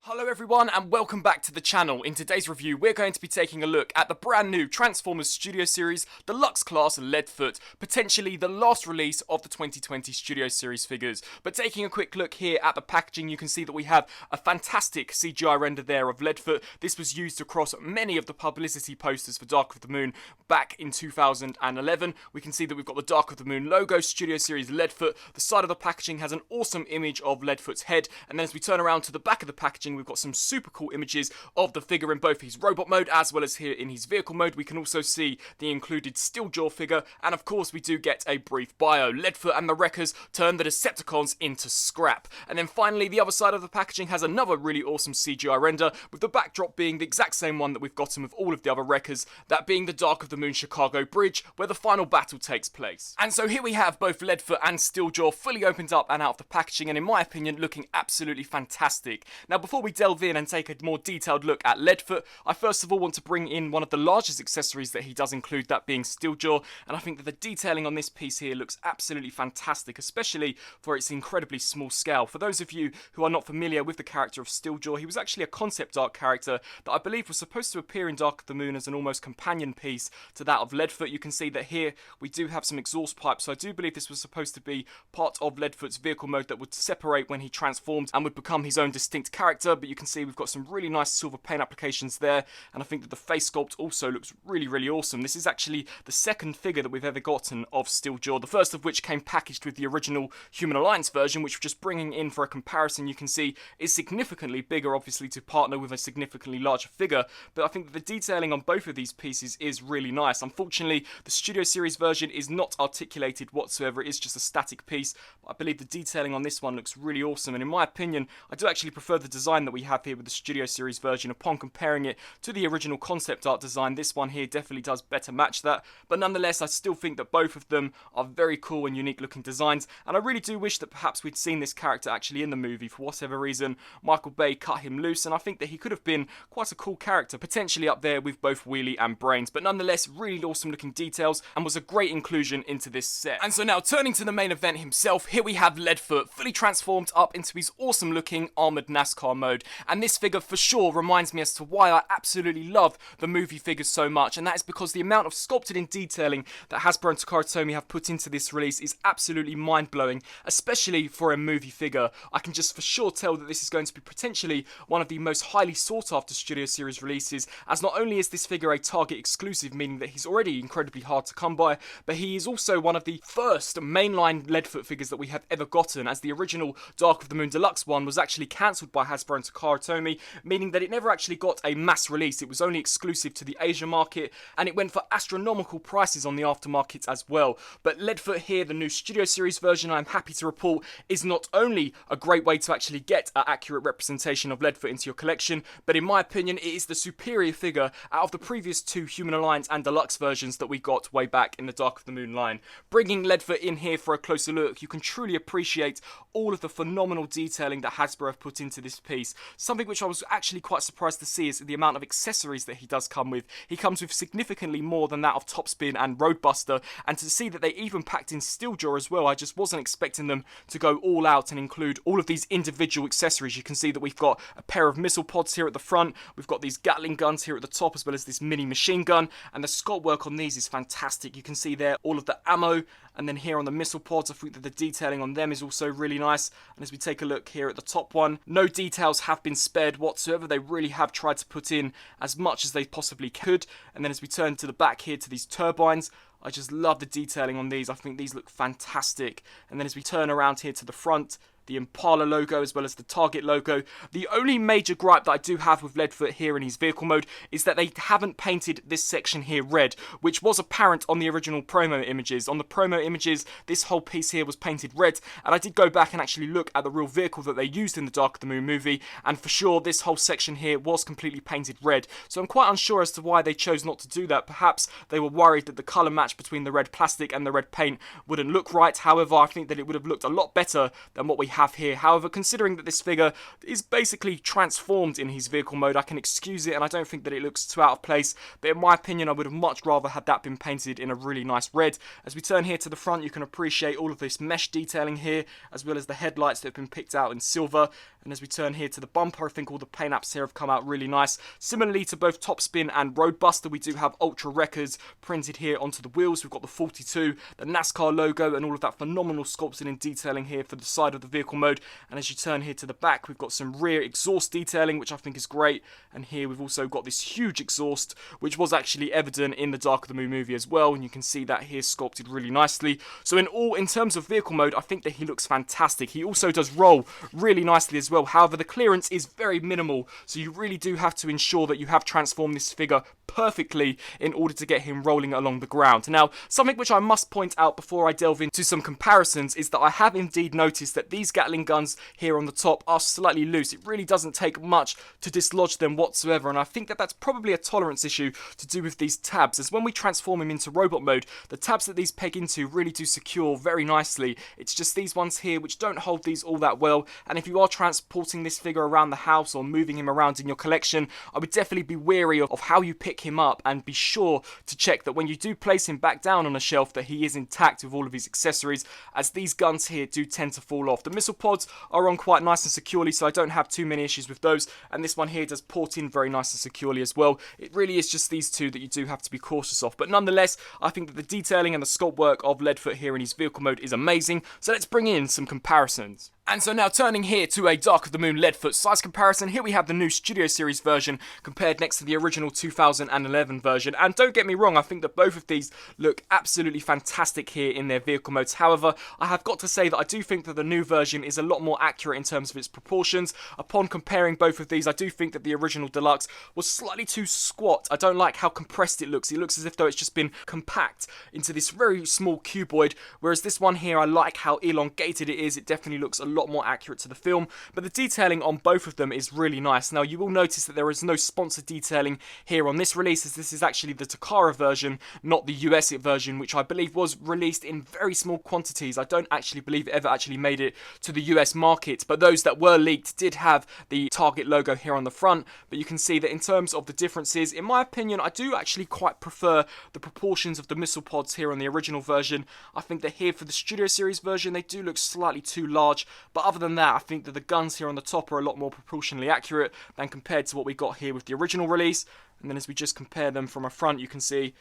Hello everyone and welcome back to the channel. In today's review we're going to be taking a look at the brand new Transformers Studio Series Deluxe Class Leadfoot, potentially the last release of the 2020 Studio Series figures. But taking a quick look here at the packaging, you can see that we have a fantastic CGI render there of Leadfoot. This was used across many of the publicity posters for Dark of the Moon back in 2011. We can see that we've got the Dark of the Moon logo, Studio Series Leadfoot. The side of the packaging has an awesome image of Leadfoot's head, and then as we turn around to the back of the packaging, we've got some super cool images of the figure in both his robot mode as well as here in his vehicle mode. We can also see the included Steeljaw figure, and of course we do get a brief bio. Leadfoot and the Wreckers turn the Decepticons into scrap. And then finally the other side of the packaging has another really awesome CGI render, with the backdrop being the exact same one that we've gotten with all of the other Wreckers, that being the Dark of the Moon Chicago Bridge where the final battle takes place. And so here we have both Leadfoot and Steeljaw fully opened up and out of the packaging, and in my opinion looking absolutely fantastic. Now before we delve in and take a more detailed look at Leadfoot, I first of all want to bring in one of the largest accessories that he does include, that being Steeljaw, and I think that the detailing on this piece here looks absolutely fantastic, especially for its incredibly small scale. For those of you who are not familiar with the character of Steeljaw, he was actually a concept art character that I believe was supposed to appear in Dark of the Moon as an almost companion piece to that of Leadfoot. You can see that here we do have some exhaust pipes, so I do believe this was supposed to be part of Leadfoot's vehicle mode that would separate when he transformed and would become his own distinct character. But you can see we've got some really nice silver paint applications there, and I think that the face sculpt also looks really awesome. This is actually the second figure that we've ever gotten of Steeljaw, the first of which came packaged with the original Human Alliance version, which just bringing in for a comparison you can see is significantly bigger, obviously to partner with a significantly larger figure. But I think that the detailing on both of these pieces is really nice. Unfortunately the Studio Series version is not articulated whatsoever, it is just a static piece, but I believe the detailing on this one looks really awesome, and in my opinion I do actually prefer the design that we have here with the Studio Series version. Upon comparing it to the original concept art design, this one here definitely does better match that, but nonetheless I still think that both of them are very cool and unique looking designs, and I really do wish that perhaps we'd seen this character actually in the movie. For whatever reason Michael Bay cut him loose, and I think that he could have been quite a cool character, potentially up there with both Wheelie and Brains, but nonetheless really awesome looking details and was a great inclusion into this set. And so now turning to the main event himself, here we have Leadfoot fully transformed up into his awesome looking armoured NASCAR mode, and this figure for sure reminds me as to why I absolutely love the movie figures so much, and that is because the amount of sculpted in detailing that Hasbro and Takara Tomy have put into this release is absolutely mind-blowing, especially for a movie figure. I can just for sure tell that this is going to be potentially one of the most highly sought after Studio Series releases, as not only is this figure a Target exclusive, meaning that he's already incredibly hard to come by, but he is also one of the first mainline Leadfoot figures that we have ever gotten, as the original Dark of the Moon Deluxe one was actually cancelled by Hasbro and Takara Tomy, meaning that it never actually got a mass release. It was only exclusive to the Asia market, and it went for astronomical prices on the aftermarket as well. But Leadfoot here, the new Studio Series version, I'm happy to report is not only a great way to actually get an accurate representation of Leadfoot into your collection, but in my opinion it is the superior figure out of the previous two Human Alliance and Deluxe versions that we got way back in the Dark of the Moon line. Bringing Leadfoot in here for a closer look, you can truly appreciate all of the phenomenal detailing that Hasbro have put into this piece. Something which I was actually quite surprised to see is the amount of accessories that he does come with. He comes with significantly more than that of Topspin and Roadbuster, and to see that they even packed in Steeljaw as well, I just wasn't expecting them to go all out and include all of these individual accessories. You can see that we've got a pair of missile pods here at the front, we've got these Gatling guns here at the top, as well as this mini machine gun, and the sculpt work on these is fantastic. You can see there all of the ammo, and then here on the missile pods I think that the detailing on them is also really nice. And as we take a look here at the top one, no details have been spared whatsoever. They really have tried to put in as much as they possibly could. And then as we turn to the back here to these turbines, I just love the detailing on these. I think these look fantastic. And then as we turn around here to the front, the Impala logo as well as the Target logo. The only major gripe that I do have with Leadfoot here in his vehicle mode is that they haven't painted this section here red, which was apparent on the original promo images. On the promo images, this whole piece here was painted red, and I did go back and actually look at the real vehicle that they used in the Dark of the Moon movie, and for sure this whole section here was completely painted red. So I'm quite unsure as to why they chose not to do that. Perhaps they were worried that the colour match between the red plastic and the red paint wouldn't look right. However, I think that it would have looked a lot better than what we have here. However, considering that this figure is basically transformed in his vehicle mode, I can excuse it, and I don't think that it looks too out of place, but in my opinion I would have much rather had that been painted in a really nice red. As we turn here to the front, you can appreciate all of this mesh detailing here, as well as the headlights that have been picked out in silver, And as we turn here to the bumper, I think all the paint apps here have come out really nice. Similarly to both Topspin and Roadbuster, we do have Ultra Wreckers printed here onto the wheels. We've got the 42, the NASCAR logo, and all of that phenomenal sculpting and detailing here for the side of the vehicle mode. And as you turn here to the back, we've got some rear exhaust detailing, which I think is great. And here we've also got this huge exhaust, which was actually evident in the Dark of the Moon movie as well. And you can see that here sculpted really nicely. So in terms of vehicle mode, I think that he looks fantastic. He also does roll really nicely as well. However, the clearance is very minimal, so you really do have to ensure that you have transformed this figure perfectly in order to get him rolling along the ground. Now, something which I must point out before I delve into some comparisons is that I have indeed noticed that these Gatling guns here on the top are slightly loose. It really doesn't take much to dislodge them whatsoever, and I think that that's probably a tolerance issue to do with these tabs, as when we transform him into robot mode, the tabs that these peg into really do secure very nicely. It's just these ones here which don't hold these all that well, and if you are transporting this figure around the house or moving him around in your collection, I would definitely be wary of how you pick him up, and be sure to check that when you do place him back down on a shelf that he is intact with all of his accessories, as these guns here do tend to fall off. The missile pods are on quite nice and securely, so I don't have too many issues with those, and this one here does port in very nice and securely as well. It really is just these two that you do have to be cautious of, but nonetheless, I think that the detailing and the sculpt work of Leadfoot here in his vehicle mode is amazing, so let's bring in some comparisons. And so now turning here to a Dark of the Moon Leadfoot size comparison, here we have the new Studio Series version compared next to the original 2011 version. And don't get me wrong, I think that both of these look absolutely fantastic here in their vehicle modes. However, I have got to say that I do think that the new version is a lot more accurate in terms of its proportions. Upon comparing both of these, I do think that the original Deluxe was slightly too squat. I don't like how compressed it looks. It looks as if though it's just been compact into this very small cuboid, whereas this one here, I like how elongated it is. It definitely looks a lot more accurate to the film, but the detailing on both of them is really nice. Now, you will notice that there is no sponsored detailing here on this release, as this is actually the Takara version, not the US version, which I believe was released in very small quantities. I don't actually believe it ever actually made it to the US market, but those that were leaked did have the Target logo here on the front. But you can see that in terms of the differences, in my opinion, I do actually quite prefer the proportions of the missile pods here on the original version. I think that here for the Studio Series version, they do look slightly too large, but other than that, I think that the guns here on the top are a lot more proportionally accurate than compared to what we got here with the original release. And then as we just compare them from a front, you can see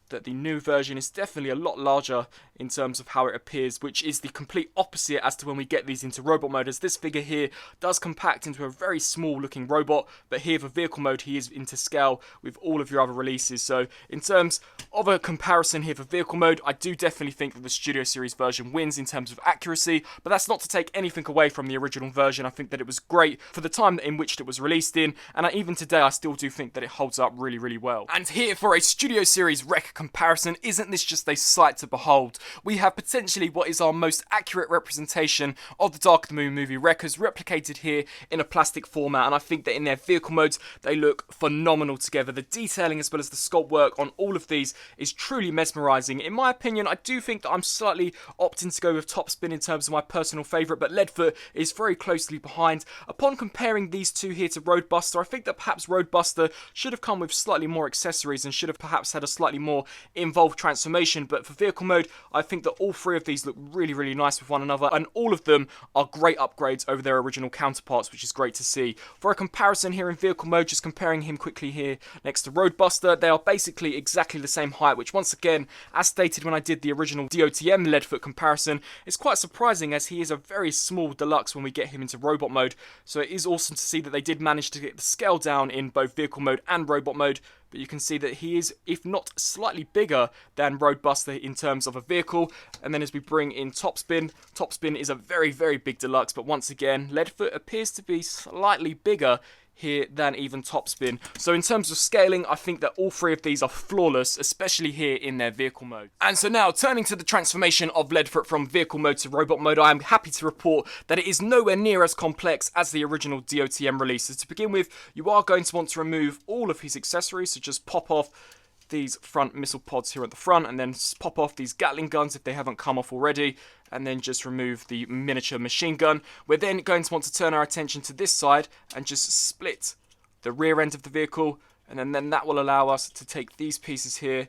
that the new version is definitely a lot larger in terms of how it appears, which is the complete opposite as to when we get these into robot mode, as this figure here does compact into a very small looking robot, but here for vehicle mode he is into scale with all of your other releases. So in terms of a comparison here for vehicle mode, I do definitely think that the Studio Series version wins in terms of accuracy, but that's not to take anything away from the original version. I think that it was great for the time in which it was released in, and even today I still do think that it holds up really, really well. And here for a Studio Series Wreck comparison, isn't this just a sight to behold? We have potentially what is our most accurate representation of the Dark of the Moon movie Wreckers replicated here in a plastic format, and I think that in their vehicle modes they look phenomenal together. The detailing as well as the sculpt work on all of these is truly mesmerising. In my opinion, I do think that I'm slightly opting to go with Topspin in terms of my personal favourite, but Leadfoot is very closely behind. Upon comparing these two here to Roadbuster, I think that perhaps Roadbuster should have come with slightly more accessories and should have perhaps had a slightly more involved transformation, but for vehicle mode I think that all three of these look really, really nice with one another, and all of them are great upgrades over their original counterparts, which is great to see. For a comparison here in vehicle mode, just comparing him quickly here next to Roadbuster, they are basically exactly the same height, which once again, as stated when I did the original DOTM Leadfoot comparison, is quite surprising as he is a very small deluxe when we get him into robot mode. So it is awesome to see that they did manage to get the scale down in both vehicle mode and robot mode. But you can see that he is, if not slightly bigger than Roadbuster in terms of a vehicle. And then as we bring in Topspin, Topspin is a very, very big deluxe, but once again, Leadfoot appears to be slightly bigger here than even Topspin. So in terms of scaling, I think that all three of these are flawless, especially here in their vehicle mode. And so now, turning to the transformation of Leadfoot from vehicle mode to robot mode, I am happy to report that it is nowhere near as complex as the original DOTM releases. To begin with, you are going to want to remove all of his accessories, so just pop off these front missile pods here at the front, and then pop off these Gatling guns if they haven't come off already, and then just remove the miniature machine gun. We're then going to want to turn our attention to this side and just split the rear end of the vehicle, and then that will allow us to take these pieces here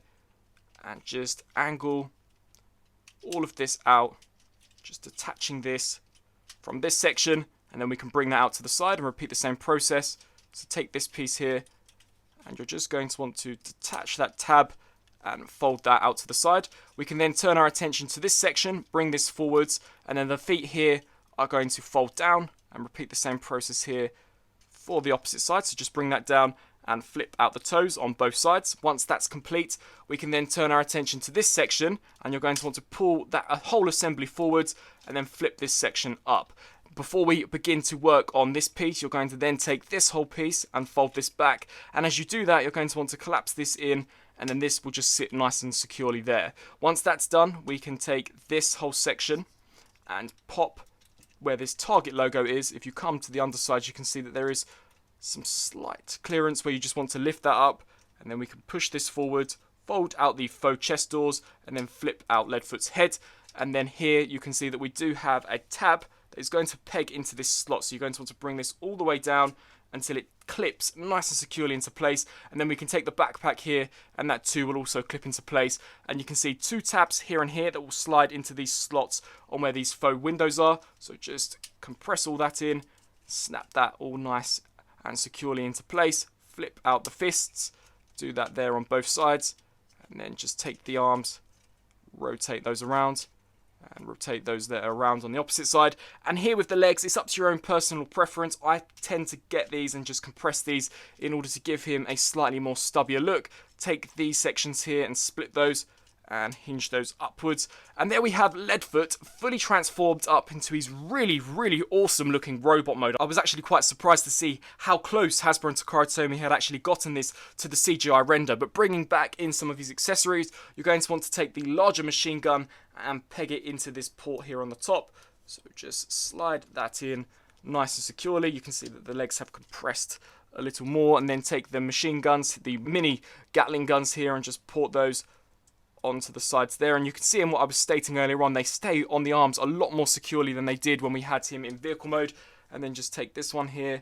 and just angle all of this out, just attaching this from this section, and then we can bring that out to the side and repeat the same process. So take this piece here, and you're just going to want to detach that tab and fold that out to the side. We can then turn our attention to this section, bring this forwards, and then the feet here are going to fold down, and repeat the same process here for the opposite side. So just bring that down and flip out the toes on both sides. Once that's complete, we can then turn our attention to this section, and you're going to want to pull that whole assembly forwards and then flip this section up. Before we begin to work on this piece, you're going to then take this whole piece and fold this back, and as you do that, you're going to want to collapse this in, and then this will just sit nice and securely there. Once that's done, we can take this whole section and pop where this target logo is. If you come to the underside, you can see that there is some slight clearance where you just want to lift that up, and then we can push this forward, fold out the faux chest doors, and then flip out Leadfoot's head. And then here you can see that we do have a tab that is going to peg into this slot, so you're going to want to bring this all the way down until it clips nice and securely into place, and then we can take the backpack here, and that too will also clip into place. And you can see two tabs here and here that will slide into these slots on where these faux windows are. So just compress all that in, snap that all nice and securely into place, flip out the fists, do that there on both sides, and then just take the arms, rotate those around, and rotate those that are around on the opposite side. And here with the legs, it's up to your own personal preference. I tend to get these and just compress these in order to give him a slightly more stubbier look. Take these sections here and split those and hinge those upwards. And there we have Leadfoot fully transformed up into his really, really awesome looking robot mode. I was actually quite surprised to see how close Hasbro and Takara Tomy had actually gotten this to the CGI render. But bringing back in some of his accessories, you're going to want to take the larger machine gun and peg it into this port here on the top. So just slide that in nice and securely. You can see that the legs have compressed a little more, and then take the machine guns, the mini Gatling guns here, and just port those onto the sides there. And you can see in what I was stating earlier on, they stay on the arms a lot more securely than they did when we had him in vehicle mode. And then just take this one here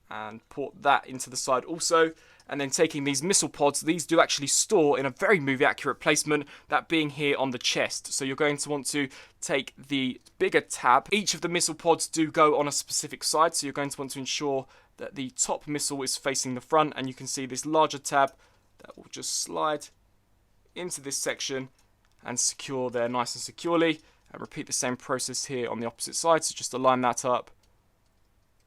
and port that into the side also. And then taking these missile pods, these do actually store in a very movie accurate placement, that being here on the chest. So you're going to want to take the bigger tab. Each of the missile pods do go on a specific side, so you're going to want to ensure that the top missile is facing the front, and you can see this larger tab that will just slide into this section and secure there nice and securely. And repeat the same process here on the opposite side, so just align that up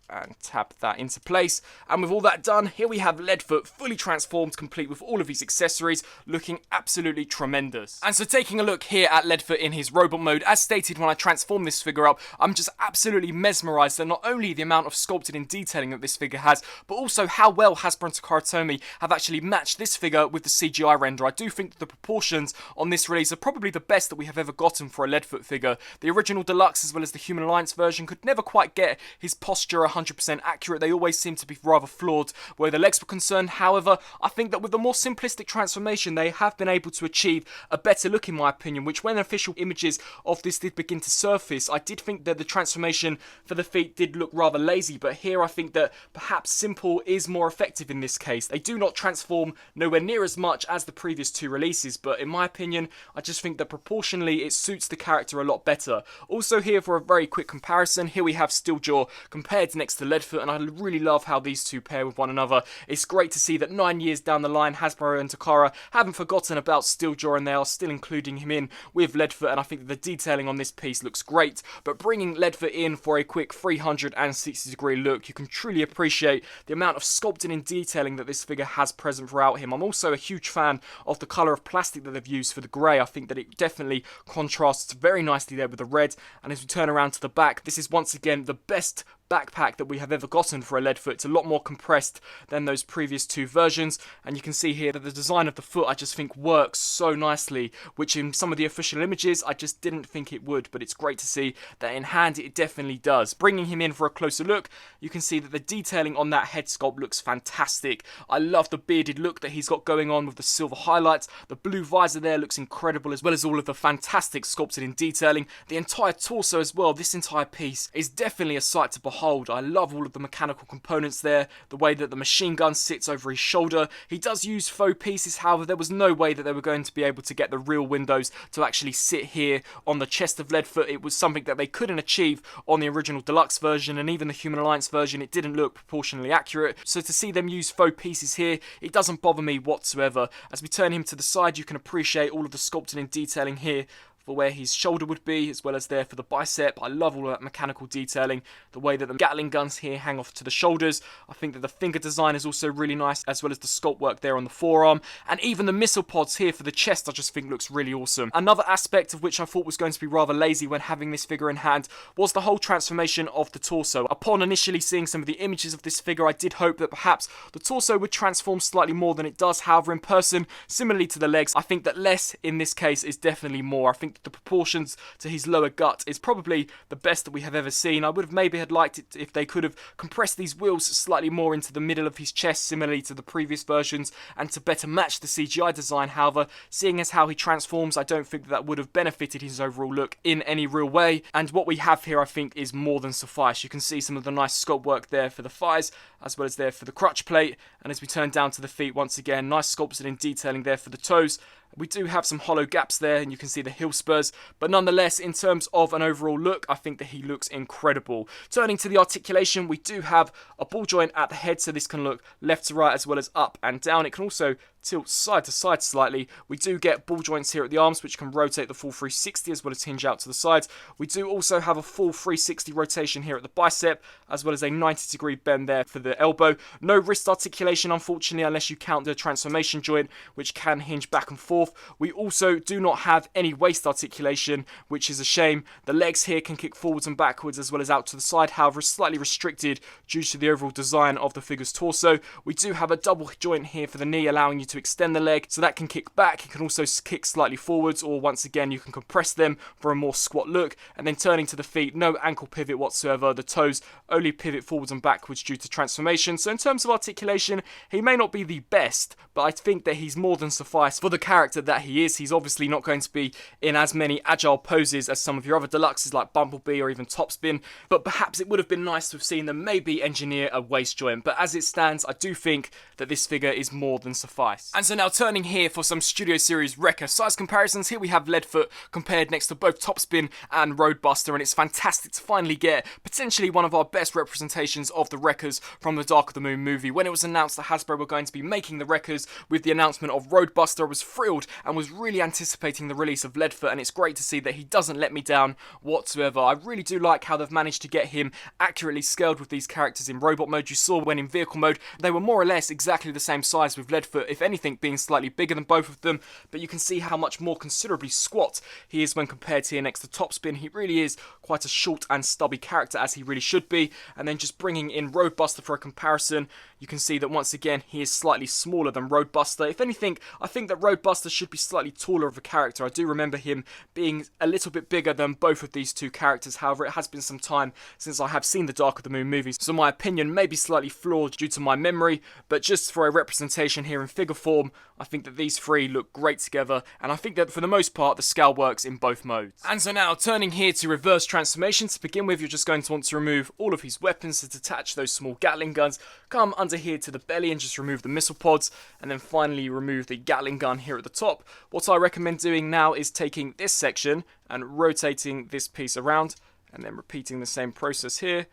and tap that into place. And with all that done, here we have Leadfoot fully transformed, complete with all of his accessories, looking absolutely tremendous. And so taking a look here at Leadfoot in his robot mode, as stated when I transformed this figure up, I'm just absolutely mesmerised at not only the amount of sculpted in detailing that this figure has, but also how well Hasbro and Takara Tomy have actually matched this figure with the CGI render. I do think that the proportions on this release are probably the best that we have ever gotten for a Leadfoot figure. The original Deluxe as well as the Human Alliance version could never quite get his posture 100% accurate. They always seem to be rather flawed where the legs were concerned. However, I think that with the more simplistic transformation, they have been able to achieve a better look in my opinion, which when official images of this did begin to surface, I did think that the transformation for the feet did look rather lazy, but here I think that perhaps simple is more effective in this case. They do not transform nowhere near as much as the previous two releases, but in my opinion, I just think that proportionally it suits the character a lot better. Also here for a very quick comparison, here we have Steeljaw compared next to Leadfoot, and I really love how these two pair with one another. It's great to see that 9 years down the line, Hasbro and Takara haven't forgotten about Steeljaw and they are still including him in with Leadfoot, and I think that the detailing on this piece looks great. But bringing Leadfoot in for a quick 360 degree look, you can truly appreciate the amount of sculpting and detailing that this figure has present throughout him. I'm also a huge fan of the colour of plastic that they've used for the grey. I think that it definitely contrasts very nicely there with the red. And as we turn around to the back, this is once again the best backpack that we have ever gotten for a Leadfoot. It's a lot more compressed than those previous two versions, and you can see here that the design of the foot I just think works so nicely, which in some of the official images I just didn't think it would, but it's great to see that in hand it definitely does. Bringing him in for a closer look, you can see that the detailing on that head sculpt looks fantastic. I love the bearded look that he's got going on with the silver highlights. The blue visor there looks incredible, as well as all of the fantastic sculpted in detailing. The entire torso as well, this entire piece is definitely a sight to behold. hold. I love all of the mechanical components there, the way that the machine gun sits over his shoulder. He does use faux pieces, however, there was no way that they were going to be able to get the real windows to actually sit here on the chest of Leadfoot. It was something that they couldn't achieve on the original Deluxe version, and even the Human Alliance version, it didn't look proportionally accurate. So to see them use faux pieces here, it doesn't bother me whatsoever. As we turn him to the side, you can appreciate all of the sculpting and detailing here for where his shoulder would be, as well as there for the bicep. I love all of that mechanical detailing, the way that the Gatling guns here hang off to the shoulders. I think that the finger design is also really nice, as well as the sculpt work there on the forearm, and even the missile pods here for the chest I just think looks really awesome. Another aspect of which I thought was going to be rather lazy when having this figure in hand was the whole transformation of the torso. Upon initially seeing some of the images of this figure, I did hope that perhaps the torso would transform slightly more than it does. However, in person, similarly to the legs, I think that less in this case is definitely more. I think the proportions to his lower gut is probably the best that we have ever seen. I would have maybe had liked it if they could have compressed these wheels slightly more into the middle of his chest, similarly to the previous versions, and to better match the CGI design. However, seeing as how he transforms, I don't think that would have benefited his overall look in any real way, and what we have here I think is more than suffice. You can see some of the nice sculpt work there for the thighs, as well as there for the crutch plate, and as we turn down to the feet, once again, nice sculpting and detailing there for the toes. We do have some hollow gaps there, and you can see the heel spurs, but nonetheless, in terms of an overall look, I think that he looks incredible. Turning to the articulation, we do have a ball joint at the head, so this can look left to right as well as up and down. It can also tilt side to side slightly. We do get ball joints here at the arms, which can rotate the full 360 as well as hinge out to the sides. We do also have a full 360 rotation here at the bicep, as well as a 90-degree bend there for the elbow. No wrist articulation, unfortunately, unless you count the transformation joint, which can hinge back and forth. We also do not have any waist articulation, which is a shame. The legs here can kick forwards and backwards as well as out to the side, however, slightly restricted due to the overall design of the figure's torso. We do have a double joint here for the knee, allowing you to extend the leg, so that can kick back. It can also kick slightly forwards, or once again you can compress them for a more squat look. And then turning to the feet, no ankle pivot whatsoever. The toes only pivot forwards and backwards due to transformation. So in terms of articulation, he may not be the best, but I think that he's more than suffice for the character that he is. He's obviously not going to be in as many agile poses as some of your other deluxes like Bumblebee or even Topspin, but perhaps it would have been nice to have seen them maybe engineer a waist joint. But as it stands, I do think that this figure is more than suffice. And so now turning here for some Studio Series Wrecker size comparisons, here we have Leadfoot compared next to both Topspin and Roadbuster, and it's fantastic to finally get potentially one of our best representations of the Wreckers from the Dark of the Moon movie. When it was announced that Hasbro were going to be making the Wreckers with the announcement of Roadbuster, I was thrilled and was really anticipating the release of Leadfoot, and it's great to see that he doesn't let me down whatsoever. I really do like how they've managed to get him accurately scaled with these characters in robot mode. You saw when in vehicle mode they were more or less exactly the same size, with Leadfoot, if anything, being slightly bigger than both of them, but you can see how much more considerably squat he is when compared here next to Topspin. He really is quite a short and stubby character, as he really should be. And then just bringing in Roadbuster for a comparison, you can see that once again he is slightly smaller than Roadbuster. If anything, I think that Roadbuster should be slightly taller of a character. I do remember him being a little bit bigger than both of these two characters. However, it has been some time since I have seen the Dark of the Moon movies, so my opinion may be slightly flawed due to my memory, but just for a representation here in figure form, I think that these three look great together, and I think that for the most part the scale works in both modes. And so now turning here to reverse transformation, to begin with you're just going to want to remove all of his weapons to detach those small Gatling guns. Come under here to the belly and just remove the missile pods, and then finally remove the Gatling gun here at the top. What I recommend doing now is taking this section and rotating this piece around, and then repeating the same process here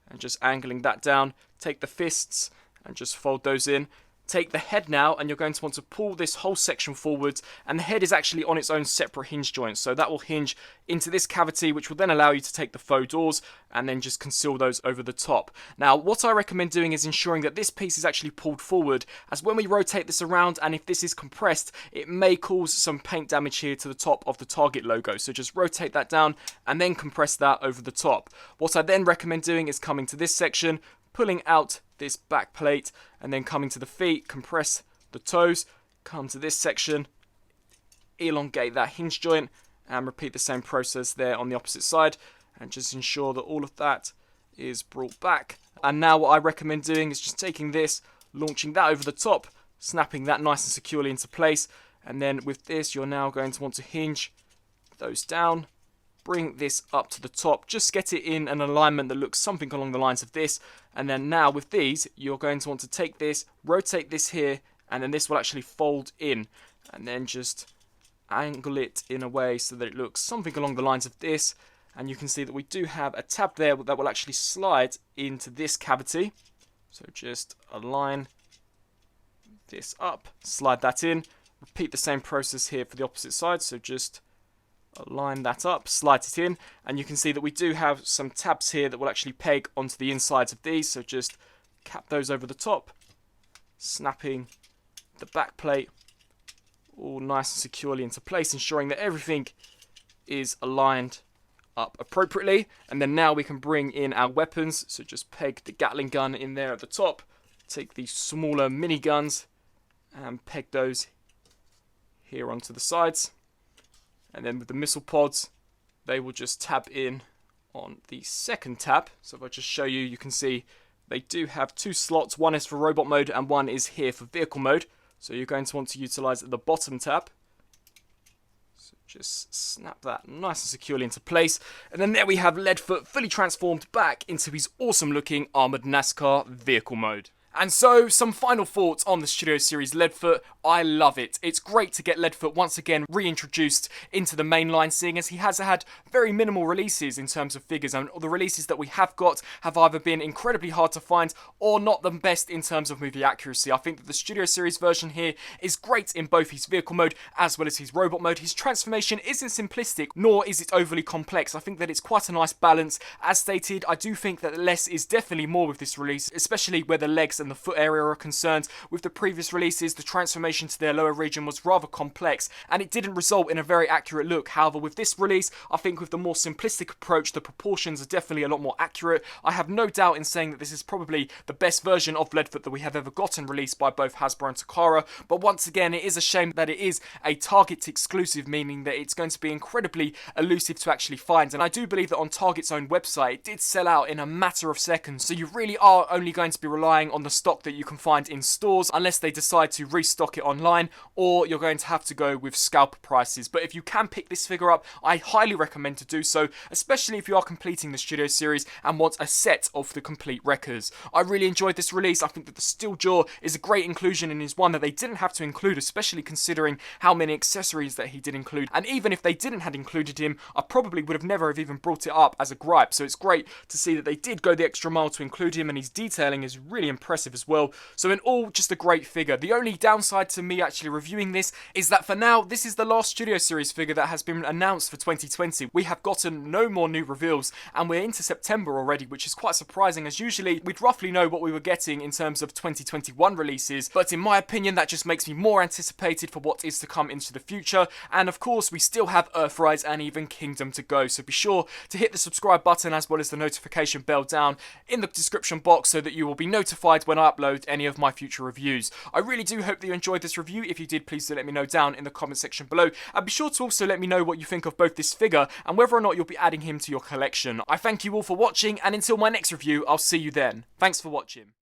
and just angling that down. Take the fists and just fold those in. Take the head now, and you're going to want to pull this whole section forwards, and the head is actually on its own separate hinge joint, so that will hinge into this cavity, which will then allow you to take the faux doors and then just conceal those over the top. Now what I recommend doing is ensuring that this piece is actually pulled forward, as when we rotate this around and if this is compressed, it may cause some paint damage here to the top of the Target logo. So just rotate that down and then compress that over the top. What I then recommend doing is coming to this section, pulling out this back plate, and then coming to the feet, compress the toes, come to this section, elongate that hinge joint, and repeat the same process there on the opposite side, and just ensure that all of that is brought back. And now what I recommend doing is just taking this, launching that over the top, snapping that nice and securely into place, and then with this you're now going to want to hinge those down bring this up to the top, just get it in an alignment that looks something along the lines of this. And then now with these, you're going to want to take this, rotate this here, and then this will actually fold in. And then just angle it in a way so that it looks something along the lines of this. And you can see that we do have a tab there that will actually slide into this cavity. So just align this up, slide that in. Repeat the same process here for the opposite side. So just align that up, slide it in, and you can see that we do have some tabs here that will actually peg onto the insides of these. So just cap those over the top, snapping the back plate all nice and securely into place, ensuring that everything is aligned up appropriately. And then now we can bring in our weapons. So just peg the Gatling gun in there at the top, take these smaller mini guns and peg those here onto the sides. And then with the missile pods, they will just tab in on the second tab. So if I just show you, you can see they do have two slots. One is for robot mode and one is here for vehicle mode. So you're going to want to utilize the bottom tab. So just snap that nice and securely into place. And then there we have Leadfoot fully transformed back into his awesome looking armored NASCAR vehicle mode. And so, some final thoughts on the Studio Series Leadfoot. I love it. It's great to get Leadfoot once again reintroduced into the main line, seeing as he has had very minimal releases in terms of figures, and the releases that we have got have either been incredibly hard to find or not the best in terms of movie accuracy. I think that the Studio Series version here is great in both his vehicle mode as well as his robot mode. His transformation isn't simplistic, nor is it overly complex. I think that it's quite a nice balance. As stated, I do think that less is definitely more with this release, especially where the legs and the foot area are concerned. With the previous releases, the transformation to their lower region was rather complex and it didn't result in a very accurate look. However, with this release, I think with the more simplistic approach, the proportions are definitely a lot more accurate. I have no doubt in saying that this is probably the best version of Leadfoot that we have ever gotten released by both Hasbro and Takara, but once again, it is a shame that it is a Target exclusive, meaning that it's going to be incredibly elusive to actually find, and I do believe that on Target's own website, it did sell out in a matter of seconds, so you really are only going to be relying on the stock that you can find in stores unless they decide to restock it online, or you're going to have to go with scalper prices. But if you can pick this figure up, I highly recommend to do so, especially if you are completing the Studio Series and want a set of the complete Wreckers. I really enjoyed this release. I think that the Steeljaw is a great inclusion and is one that they didn't have to include, especially considering how many accessories that he did include. And even if they didn't have included him, I probably would have never have even brought it up as a gripe. So it's great to see that they did go the extra mile to include him, and his detailing is really impressive as well. So in all, just a great figure. The only downside to me actually reviewing this is that for now, this is the last Studio Series figure that has been announced for 2020. We have gotten no more new reveals, and we're into September already, which is quite surprising, as usually we'd roughly know what we were getting in terms of 2021 releases. But in my opinion, that just makes me more anticipated for what is to come into the future. And of course, we still have Earthrise and even Kingdom to go. So be sure to hit the subscribe button as well as the notification bell down in the description box so that you will be notified when I upload any of my future reviews. I really do hope that you enjoyed this review. If you did, please do let me know down in the comment section below, and be sure to also let me know what you think of both this figure and whether or not you'll be adding him to your collection. I thank you all for watching, and until my next review, I'll see you then. Thanks for watching.